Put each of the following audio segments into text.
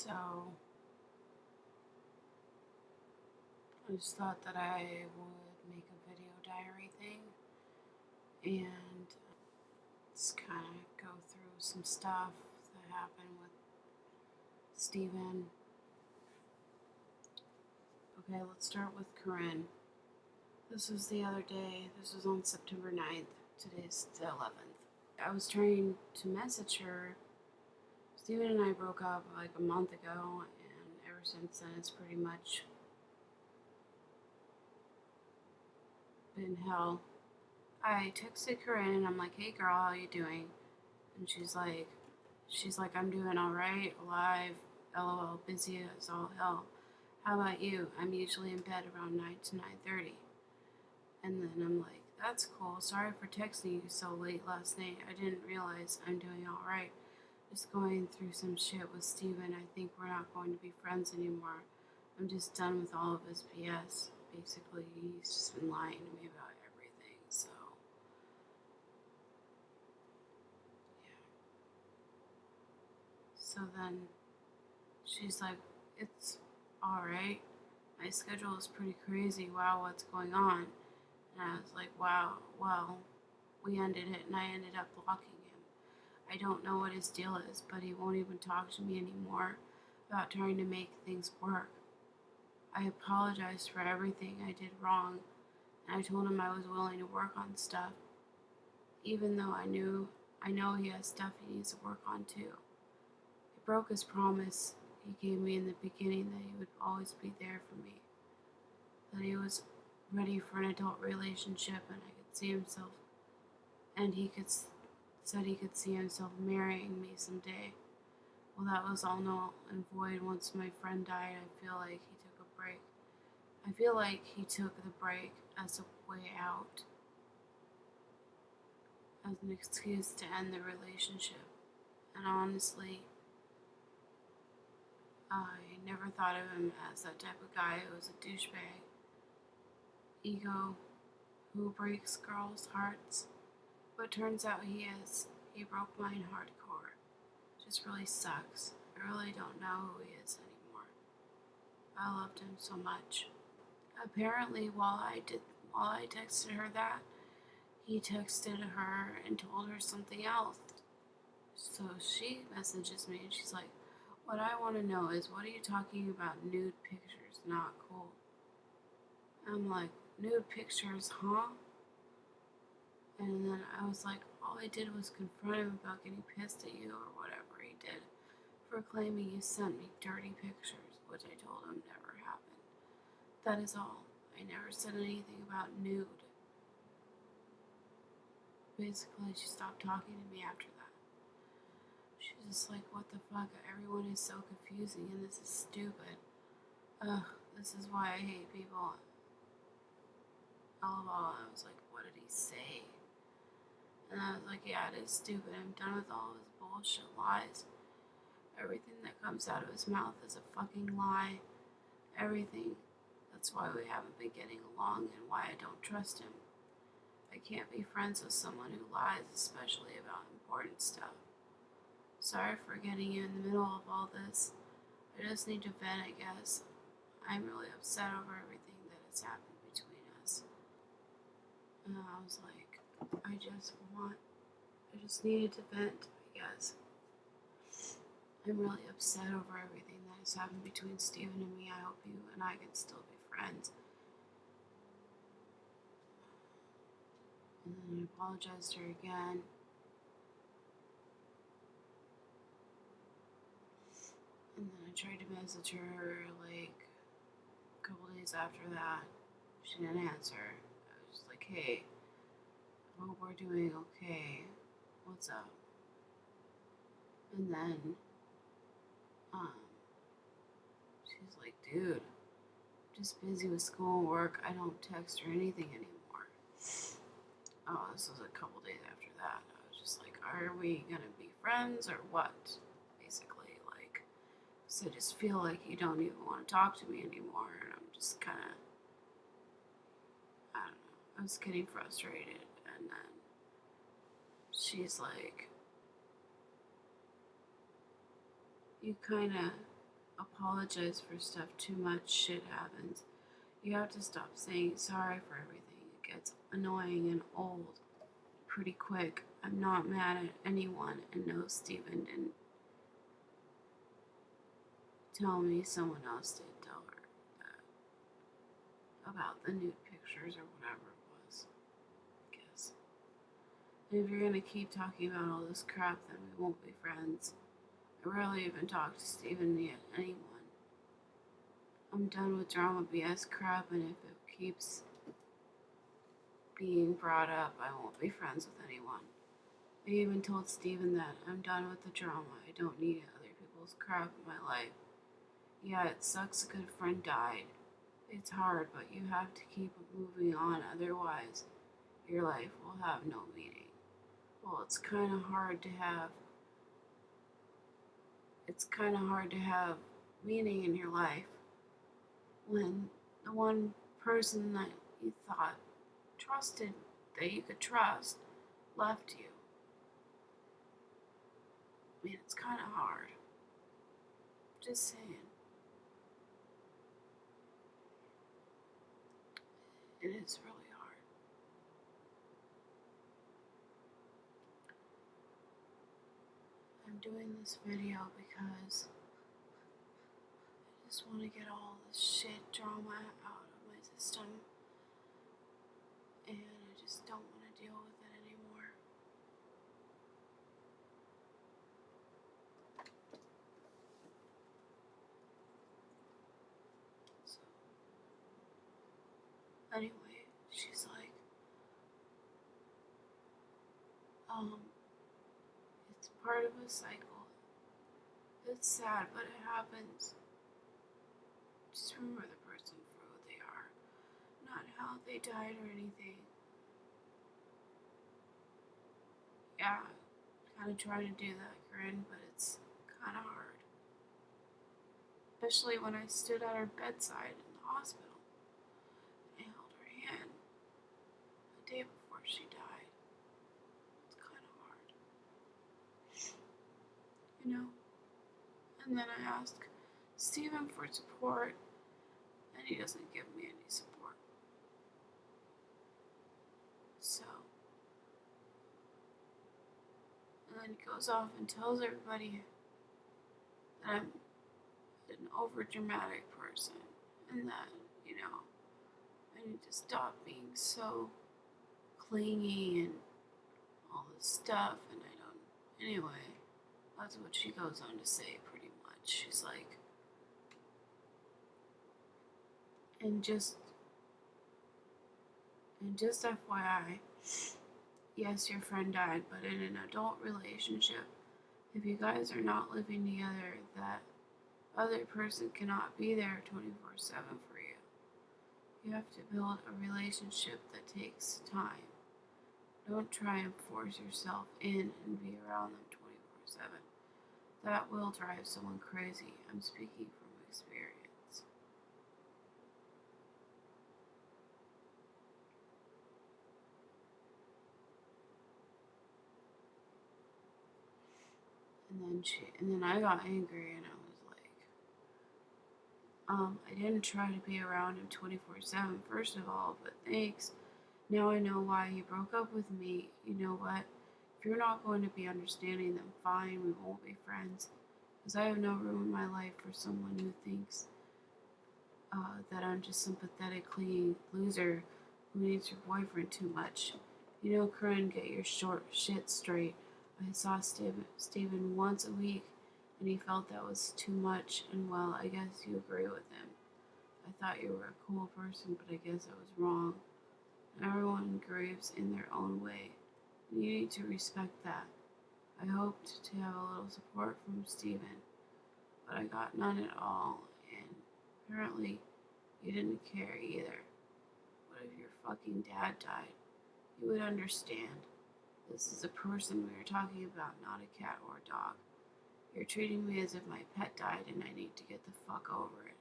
So I just thought that I would make a video diary thing and just kind of go through some stuff that happened with Steven. Okay, let's start with Corinne. This was the other day. This was on September 9th. Today's the 11th. I was trying to message her. Steven and I broke up like a month ago, and ever since then it's pretty much been hell. I texted Corinne and I'm like, "Hey girl, how you doing?" And she's like, "I'm doing all right, alive, lol, busy as all hell. How about you? I'm usually in bed around 9 to 9:30." And then I'm like, "That's cool. Sorry for texting you so late last night. I didn't realize. I'm doing all right. Just going through some shit with Steven. I think we're not going to be friends anymore. I'm just done with all of his BS. Basically, he's just been lying to me about everything. So, yeah." So then she's like, "It's alright. My schedule is pretty crazy. Wow, what's going on?" And I was like, "Wow, well, we ended it and I ended up blocking him. I don't know what his deal is, but he won't even talk to me anymore about trying to make things work. I apologized for everything I did wrong, and I told him I was willing to work on stuff, even though I know he has stuff he needs to work on too. He broke his promise he gave me in the beginning that he would always be there for me, that he was ready for an adult relationship and I could see himself, and said he could see himself marrying me someday. Well, that was all null and void once my friend died. I feel like he took a break. I feel like he took the break as a way out, as an excuse to end the relationship. And honestly, I never thought of him as that type of guy who was a douchebag, ego, who breaks girls' hearts. But turns out he is. He broke mine hardcore. Just really sucks. I really don't know who he is anymore. I loved him so much." Apparently, while I texted her that, he texted her and told her something else. So she messages me and she's like, "What I want to know is, what are you talking about? Nude pictures, not cool." I'm like, "Nude pictures, huh?" And then I was like, "All I did was confront him about getting pissed at you or whatever he did for claiming you sent me dirty pictures," which I told him never happened. That is all. I never said anything about nude. Basically, she stopped talking to me after that. She's just like, "What the fuck? Everyone is so confusing and this is stupid. Ugh, this is why I hate people." LOL. I was like, "What did he say?" And I was like, "Yeah, it is stupid. I'm done with all of his bullshit lies. Everything that comes out of his mouth is a fucking lie. Everything. That's why we haven't been getting along and why I don't trust him. I can't be friends with someone who lies, especially about important stuff. Sorry for getting you in the middle of all this. I just need to vent, I guess. I'm really upset over everything that has happened between us." And I was like, I just needed to vent, I guess. "I'm really upset over everything that has happened between Steven and me. I hope you and I can still be friends." And then I apologized to her again. And then I tried to message her like a couple days after that. She didn't answer. I was just like, "Hey, I hope we're doing okay. What's up?" And then um, she's like, "Dude, I'm just busy with school and work. I don't text or anything anymore." Oh, this was a couple days after that. I was just like, "Are we gonna be friends or what?" Basically, like, so I just feel like you don't even want to talk to me anymore, and I'm just kind of, I don't know. I was getting frustrated, and then she's like, "You kind of apologize for stuff too much. Shit happens. You have to stop saying sorry for everything. It gets annoying and old pretty quick. I'm not mad at anyone, and no, Steven didn't tell me, someone else did tell her that about the nude pictures or whatever it was, I guess. And if you're gonna keep talking about all this crap, then we won't be friends. I rarely even talk to Steven yet anyone. I'm done with drama BS crap, and if it keeps being brought up, I won't be friends with anyone. I even told Steven that I'm done with the drama. I don't need other people's crap in my life. Yeah, it sucks a good friend died. It's hard, but you have to keep moving on, otherwise your life will have no meaning. Well, it's kind of hard to have meaning in your life when the one person that you thought trusted, that you could trust, left you. I mean, it's kind of hard. Just saying. It is really hard. I'm doing this video because I just want to get all this shit drama out of my system, and I just don't want to deal with it anymore. So, anyway, she's like, it's part of a cycle. It's sad, but it happens. Just remember the person for who they are, not how they died or anything. Yeah, kind of try to do that grin, but it's kind of hard. Especially when I stood at her bedside in the hospital and I held her hand the day before she died. It's kind of hard. You know? And then I ask Steven for support, and he doesn't give me any support. So, and then he goes off and tells everybody that I'm an overdramatic person, and that, I need to stop being so clingy and all this stuff, and I don't. Anyway, that's what she goes on to say pretty much. She's like, and just FYI, yes, your friend died, but in an adult relationship, if you guys are not living together, that other person cannot be there 24/7 for you. You have to build a relationship that takes time. Don't try and force yourself in and be around them 24/7. That will drive someone crazy. I'm speaking from experience. And then I got angry, and I was like, I didn't try to be around him 24/7, first of all, but thanks. Now I know why he broke up with me. You know what? If you're not going to be understanding, then fine, we won't be friends. Because I have no room in my life for someone who thinks that I'm just some pathetic, clingy loser who needs her boyfriend too much. You know, Corinne, get your short shit straight. I saw Steven once a week, and he felt that was too much, and well, I guess you agree with him. I thought you were a cool person, but I guess I was wrong. Everyone grieves in their own way, and you need to respect that. I hoped to have a little support from Steven, but I got none at all, and apparently you didn't care either. What if your fucking dad died? You would understand. This is a person we are talking about, not a cat or a dog. You're treating me as if my pet died and I need to get the fuck over it.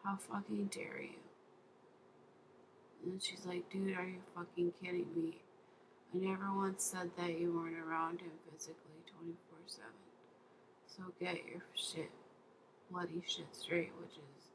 How fucking dare you? And then she's like, dude, are you fucking kidding me? I never once said that you weren't around him physically 24/7. So get your shit. bloody shit straight, which is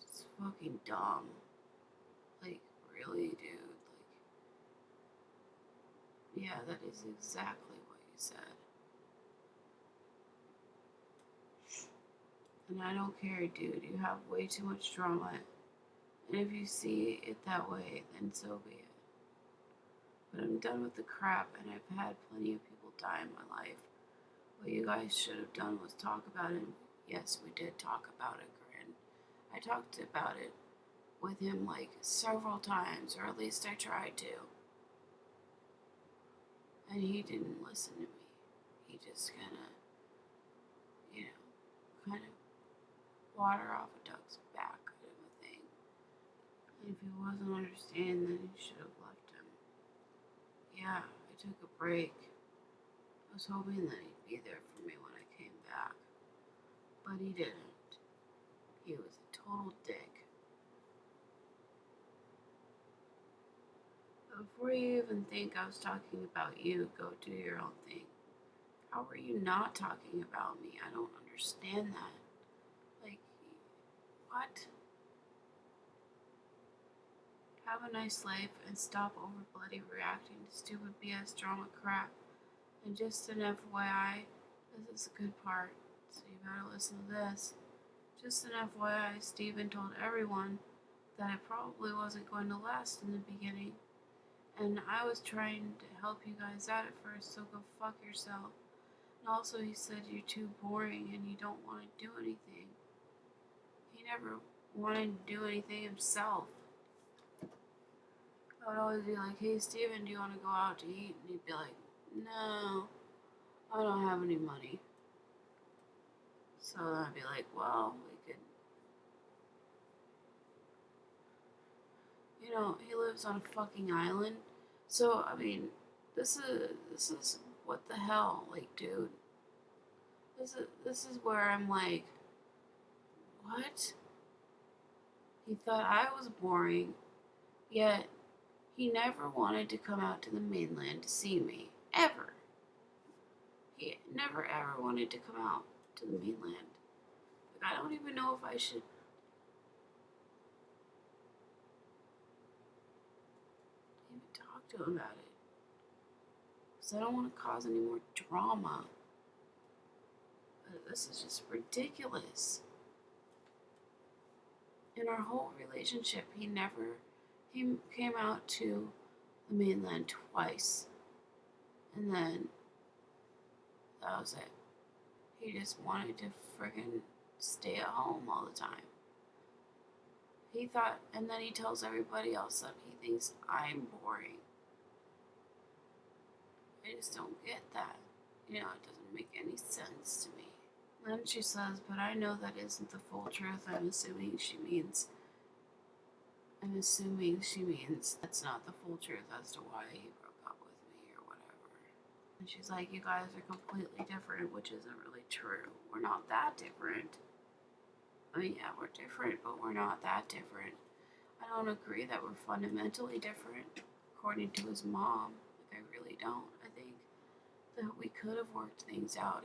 just fucking dumb. Like, really, dude. Like, yeah, that is exactly what you said. And I don't care, dude. You have way too much drama. And if you see it that way, then so be it. But I'm done with the crap, and I've had plenty of people die in my life. What you guys should have done was talk about it. Yes, we did talk about it, Corinne. I talked about it with him like several times, or at least I tried to. And he didn't listen to me. He just kind of, kind of water off a duck's back kind of a thing. And if he wasn't understanding, then you should have left him. Yeah, I took a break. I was hoping that he'd be there for me when I came back. But he didn't. He was a total dick. Before you even think I was talking about you, go do your own thing. How are you not talking about me? I don't understand that. Like, what? Have a nice life and stop over bloody reacting to stupid BS drama crap. And just an FYI, this is a good part, so you better listen to this. Just an FYI, Steven told everyone that it probably wasn't going to last in the beginning. And I was trying to help you guys out at first, so go fuck yourself. And also he said you're too boring and you don't want to do anything. He never wanted to do anything himself. I would always be like, hey Steven, do you want to go out to eat? And he'd be like, no, I don't have any money. So then I'd be like, well, we could, he lives on a fucking island. So, I mean, this is what the hell, like, dude. This is where I'm like, what? He thought I was boring, yet he never wanted to come out to the mainland to see me. Ever. He never ever wanted to come out to the mainland. Like, I don't even know if I should even talk to him about it. Because I don't want to cause any more drama. But this is just ridiculous. In our whole relationship, he came out to the mainland twice. And then that was it. He just wanted to friggin' stay at home all the time. He thought, and then he tells everybody else that he thinks I'm boring. I just don't get that. It doesn't make any sense to me. Then she says, but I know that isn't the full truth. I'm assuming she means that's not the full truth as to why he broke up with me or whatever. And she's like, you guys are completely different, which isn't really true. We're not that different. I mean, yeah, we're different, but we're not that different. I don't agree that we're fundamentally different, according to his mom. Like, I really don't. I think that we could have worked things out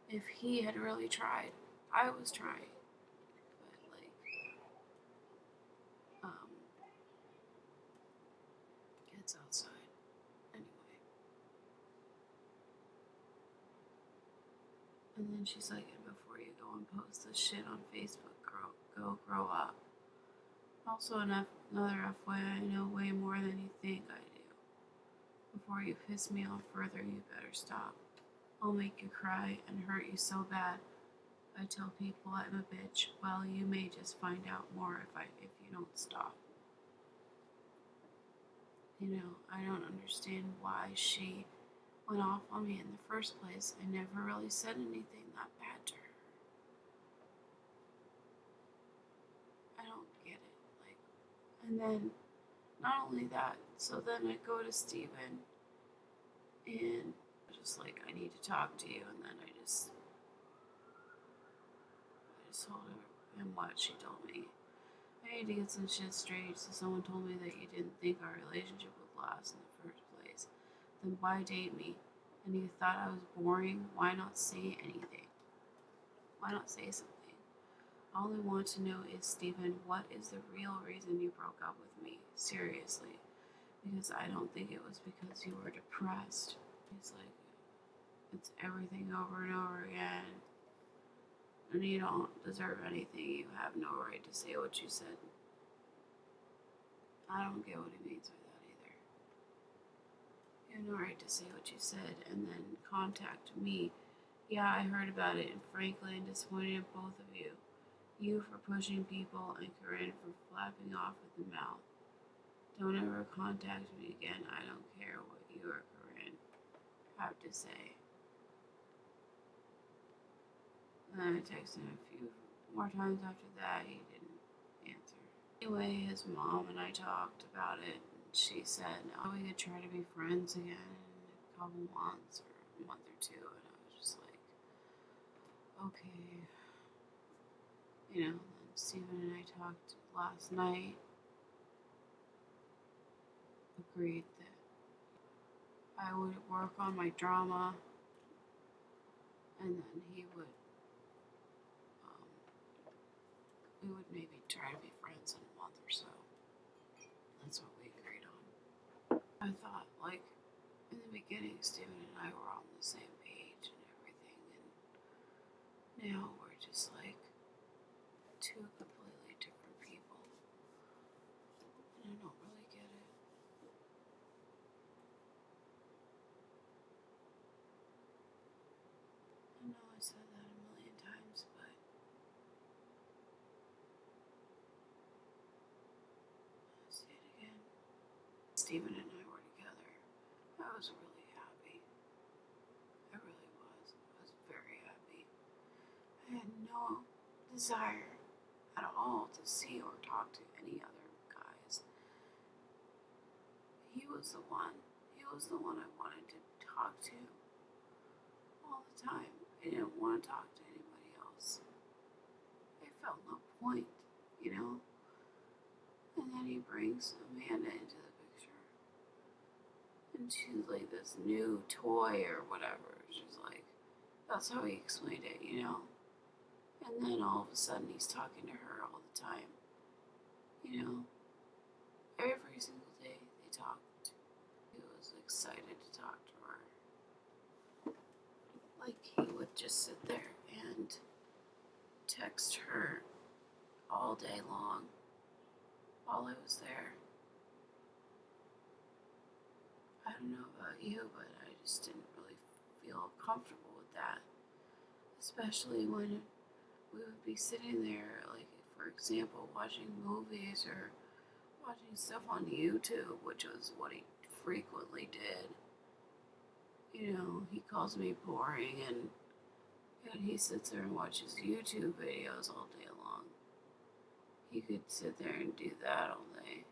if he had really tried. I was trying. But, like, kids outside. Anyway. And then she's like, and before you go and post this shit on Facebook, go grow up. Also, another FYI, I know way more than you think I do. Before you piss me off further, you better stop. I'll make you cry and hurt you so bad. I tell people I'm a bitch. Well, you may just find out more if you don't stop. I don't understand why she went off on me in the first place. I never really said anything that bad to her. I don't get it. Like, and then not only that, so then I go to Steven and just like, I need to talk to you, and then I just told him what she told me. I need to get some shit straight. So someone told me that you didn't think our relationship would last in the first place. Then why date me? And you thought I was boring? Why not say anything? Why not say something? All I want to know is, Stephen, what is the real reason you broke up with me? Seriously. Because I don't think it was because you were depressed. He's like, it's everything over and over again. And you don't deserve anything. You have no right to say what you said. I don't get what he means by that either. You have no right to say what you said and then contact me. Yeah, I heard about it, and frankly, I'm disappointed in both of you. You for pushing people, and Corinne for flapping off at the mouth. Don't ever contact me again. I don't care what you or Corinne have to say. And then I texted him a few more times after that. He didn't answer. Anyway, his mom and I talked about it. And she said, oh, we could try to be friends again in a couple months or a month or two. And I was just like, okay. Then Stephen and I talked last night. Agreed that I would work on my drama, and then we would maybe try to be friends in a month or so. That's what we agreed on. I thought, like, in the beginning, Stephen and I were on the same page and everything, and now we're just like two completely different people, and I don't really get it. I know I said that a million times, but I'll say it again. Stephen and I were together. I was really happy. I really was. I was very happy. I had no desire at all to see or talk to any other guys. He was the one. He was the one I wanted to talk to all the time. I didn't want to talk to anybody else. I felt no point. And then he brings Amanda into the picture. And she's like this new toy or whatever. She's like, that's how he explained it. And then all of a sudden he's talking to her all the time. Every single day they talked. He was excited to talk to her. Like he would just sit there and text her all day long while I was there. I don't know about you, but I just didn't really feel comfortable with that. Especially when we would be sitting there, like, for example, watching movies or watching stuff on YouTube, which was what he frequently did. He calls me boring, and he sits there and watches YouTube videos all day long. He could sit there and do that all day.